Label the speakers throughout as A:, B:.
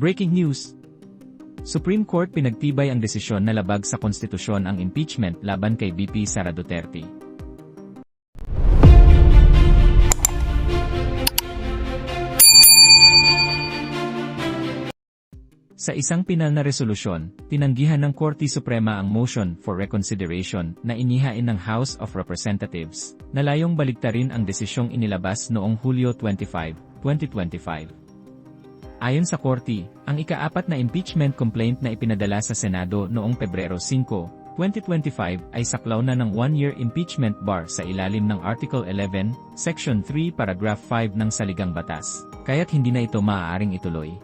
A: Breaking news! Supreme Court pinagtibay ang desisyon na labag sa konstitusyon ang impeachment laban kay VP Sara Duterte. Sa isang pinal na resolusyon, tinanggihan ng Korte Suprema ang motion for reconsideration na inihain ng House of Representatives, na layong baliktarin ang desisyong inilabas noong Hulyo 25, 2025. Ayon sa Korte, ang ika-4 na impeachment complaint na ipinadala sa Senado noong Pebrero 5, 2025 ay saklaw na ng 1-year impeachment bar sa ilalim ng Article 11, Section 3, Paragraph 5 ng Saligang Batas, kaya't hindi na ito maaaring ituloy.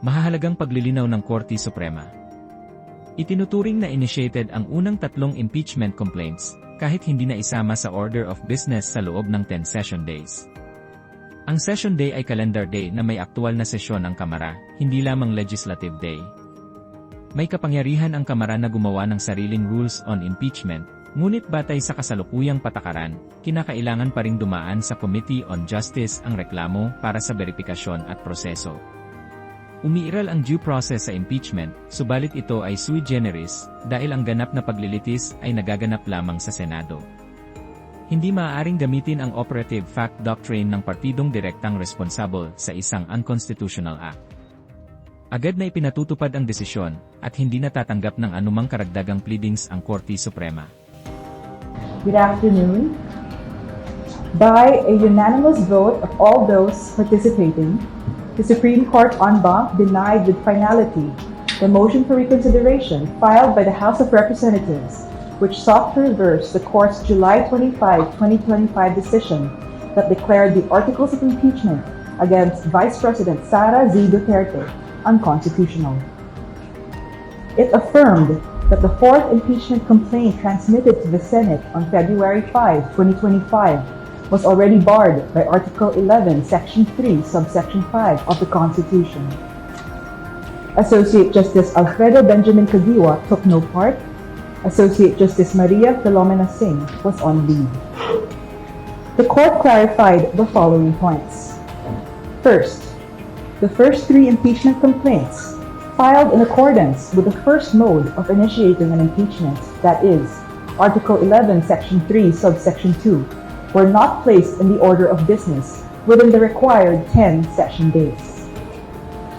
A: Mahahalagang paglilinaw ng Korte Suprema. Itinuturing na initiated ang unang 3 impeachment complaints, kahit hindi na isama sa order of business sa loob ng 10 session days. Ang session day ay calendar day na may aktual na sesyon ang Kamara, hindi lamang legislative day. May kapangyarihan ang Kamara na gumawa ng sariling rules on impeachment, ngunit batay sa kasalukuyang patakaran, kinakailangan pa ring dumaan sa Committee on Justice ang reklamo para sa beripikasyon at proseso. Umiiral ang due process sa impeachment, subalit ito ay sui generis, dahil ang ganap na paglilitis ay nagaganap lamang sa Senado. Hindi maaaring gamitin ang operative fact doctrine ng partidong direktang responsable sa isang unconstitutional act. Agad na ipinatutupad ang desisyon, at hindi natatanggap ng anumang karagdagang pleadings ang Korte Suprema.
B: Good afternoon. By a unanimous vote of all those participating, the Supreme Court en banc denied with finality the motion for reconsideration filed by the House of Representatives, which sought to reverse the Court's July 25, 2025 decision that declared the articles of impeachment against Vice President Sara Duterte unconstitutional. It affirmed that the 4th impeachment complaint transmitted to the Senate on February 5, 2025 was already barred by Article 11, Section 3, Subsection 5 of the Constitution. Associate Justice Alfredo Benjamin Caguioa took no part. Associate Justice Maria Filomena Singh was on leave. The Court clarified the following points. First, the first 3 impeachment complaints, filed in accordance with the first mode of initiating an impeachment, that is, Article 11, Section 3, Subsection 2, were not placed in the order of business within the required 10 session days.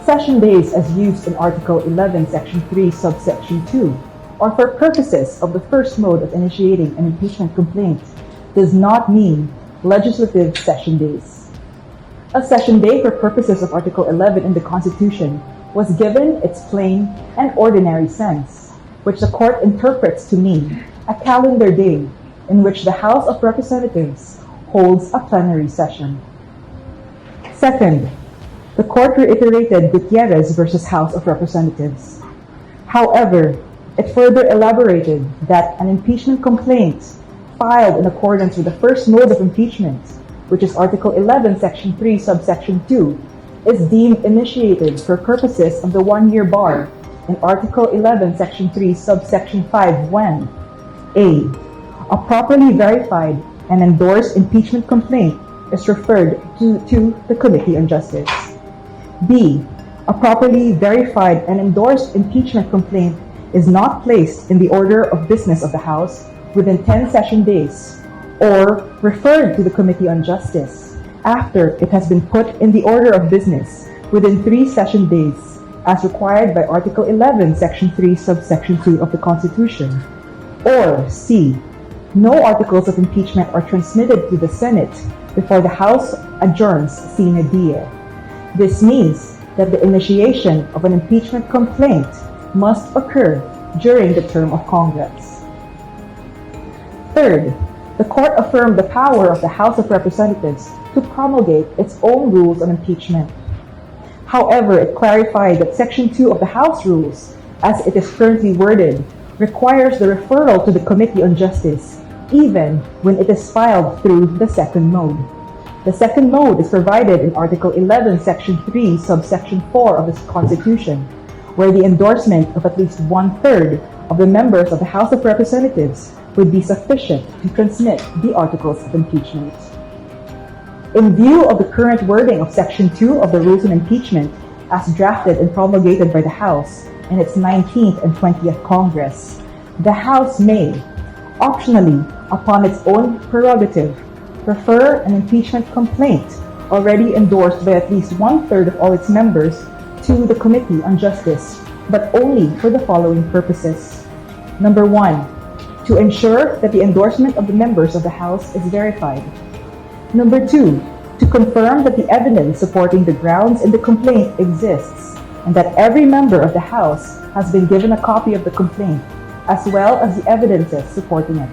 B: Session days as used in Article 11, Section 3, Subsection 2, or for purposes of the first mode of initiating an impeachment complaint, does not mean legislative session days. A session day for purposes of Article 11 in the Constitution was given its plain and ordinary sense, which the Court interprets to mean a calendar day in which the House of Representatives holds a plenary session. Second, the Court reiterated Gutierrez versus House of Representatives. However, it further elaborated that an impeachment complaint filed in accordance with the first mode of impeachment, which is Article 11, Section 3, Subsection 2, is deemed initiated for purposes of the 1-year bar in Article 11, Section 3, Subsection 5 when a properly verified and endorsed impeachment complaint is referred to the Committee on Justice. B. A properly verified and endorsed impeachment complaint is not placed in the order of business of the House within 10 session days, or referred to the Committee on Justice after it has been put in the order of business within 3 session days, as required by Article 11, Section 3, Subsection 2 of the Constitution. Or C. No articles of impeachment are transmitted to the Senate before the House adjourns sine die. This means that the initiation of an impeachment complaint must occur during the term of Congress. Third, the Court affirmed the power of the House of Representatives to promulgate its own rules on impeachment. However, it clarified that Section 2 of the House Rules, as it is currently worded, requires the referral to the Committee on Justice, even when it is filed through the second mode. The second mode is provided in Article 11, Section 3, Subsection 4 of the Constitution, where the endorsement of at least 1/3 of the members of the House of Representatives would be sufficient to transmit the articles of impeachment. In view of the current wording of Section 2 of the Rules on Impeachment, as drafted and promulgated by the House in its 19th and 20th Congress, the House may, optionally, upon its own prerogative, refer an impeachment complaint already endorsed by at least one-third of all its members to the Committee on Justice, but only for the following purposes. Number 1, to ensure that the endorsement of the members of the House is verified. Number 2, to confirm that the evidence supporting the grounds in the complaint exists, and that every member of the House has been given a copy of the complaint, as well as the evidences supporting it.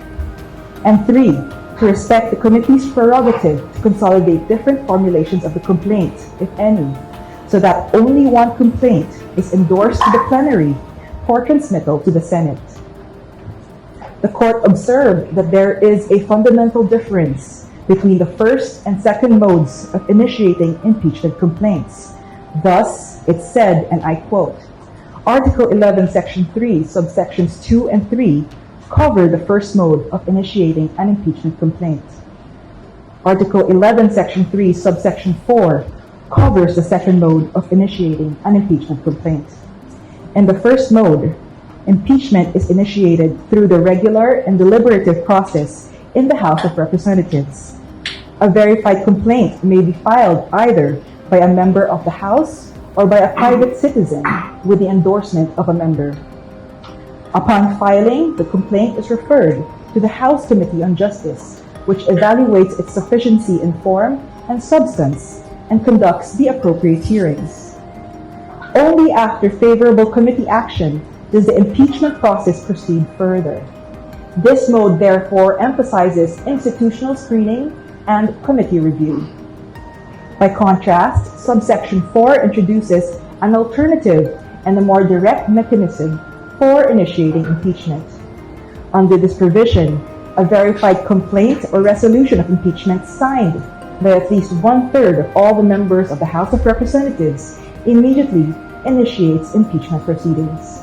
B: And 3, to respect the committee's prerogative to consolidate different formulations of the complaint, if any, so that only one complaint is endorsed to the plenary for transmittal to the Senate. The court observed that there is a fundamental difference between the first and second modes of initiating impeachment complaints. Thus, it said, and I quote, Article 11, Section 3, subsections 2 and 3 cover the first mode of initiating an impeachment complaint. Article 11, Section 3, subsection 4 covers the second mode of initiating an impeachment complaint. In the first mode, impeachment is initiated through the regular and deliberative process in the House of Representatives. A verified complaint may be filed either by a member of the House or by a private citizen with the endorsement of a member. Upon filing, the complaint is referred to the House Committee on Justice, which evaluates its sufficiency in form and substance and conducts the appropriate hearings. Only after favorable committee action does the impeachment process proceed further. This mode therefore emphasizes institutional screening and committee review. By contrast, subsection 4 introduces an alternative and a more direct mechanism for initiating impeachment. Under this provision, a verified complaint or resolution of impeachment signed by at least one-third of all the members of the House of Representatives immediately initiates impeachment proceedings.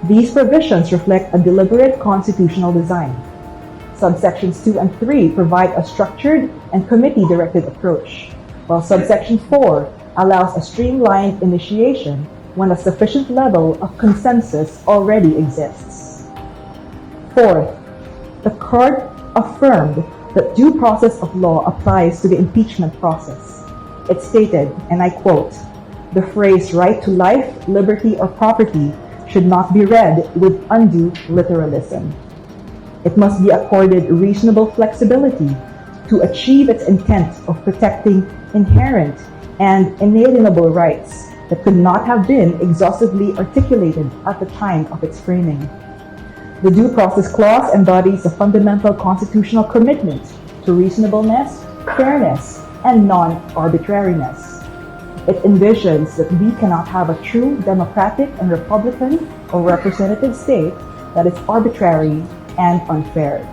B: These provisions reflect a deliberate constitutional design. Subsections 2 and 3 provide a structured and committee-directed approach, while subsection 4 allows a streamlined initiation when a sufficient level of consensus already exists. Fourth, the court affirmed that due process of law applies to the impeachment process. It stated, and I quote, "The phrase right to life, liberty, or property should not be read with undue literalism. It must be accorded reasonable flexibility to achieve its intent of protecting inherent and inalienable rights that could not have been exhaustively articulated at the time of its framing. The Due Process Clause embodies a fundamental constitutional commitment to reasonableness, fairness, and non-arbitrariness. It envisions that we cannot have a true democratic and republican or representative state that is arbitrary and unfair.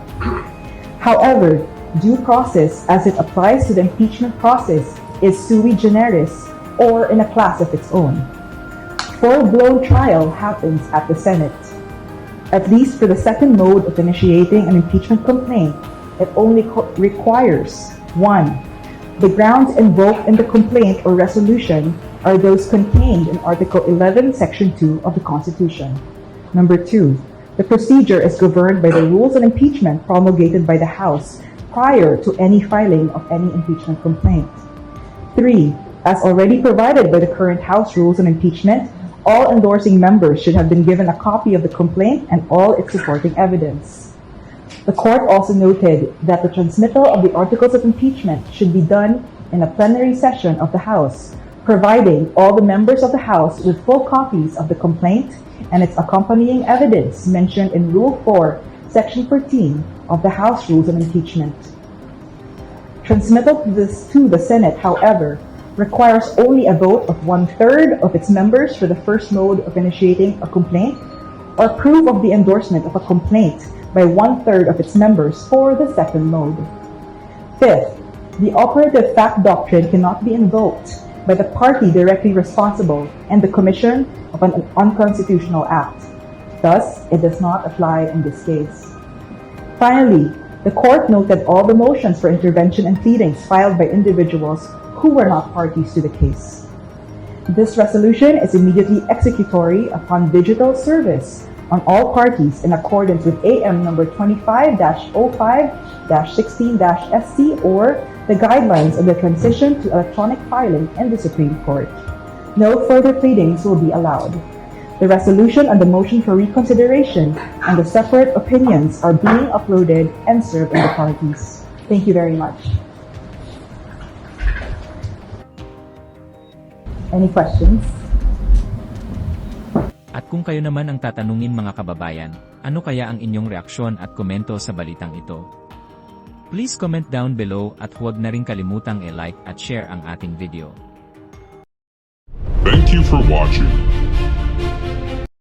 B: However, due process as it applies to the impeachment process is sui generis, or in a class of its own. Full-blown trial happens at the Senate. At least for the second mode of initiating an impeachment complaint, it only requires 1. The grounds invoked in the complaint or resolution are those contained in Article 11, Section 2 of the Constitution. Number 2. The procedure is governed by the rules on impeachment promulgated by the House prior to any filing of any impeachment complaint. 3. As already provided by the current House rules on impeachment, all endorsing members should have been given a copy of the complaint and all its supporting evidence. The court also noted that the transmittal of the articles of impeachment should be done in a plenary session of the House, providing all the members of the House with full copies of the complaint and its accompanying evidence mentioned in Rule 4, Section 14 of the House Rules on Impeachment. Transmittal to the Senate, however, requires only a vote of one-third of its members for the first mode of initiating a complaint, or proof of the endorsement of a complaint by one-third of its members for the second mode. Fifth, the operative fact doctrine cannot be invoked by the party directly responsible in the commission of an unconstitutional act. Thus, it does not apply in this case. Finally, the court noted all the motions for intervention and pleadings filed by individuals who were not parties to the case. This resolution is immediately executory upon digital service on all parties in accordance with AM number 25-05-16-SC or the guidelines of the transition to electronic filing in the Supreme Court. No further pleadings will be allowed. The resolution on the motion for reconsideration and the separate opinions are being uploaded and served on the parties. Thank you very much. Any questions?
A: At kung kayo naman ang tatanungin mga kababayan, ano kaya ang inyong reaksyon at komento sa balitang ito? Please comment down below at huwag na rin kalimutang i-like at share ang ating video.
C: Thank you for watching.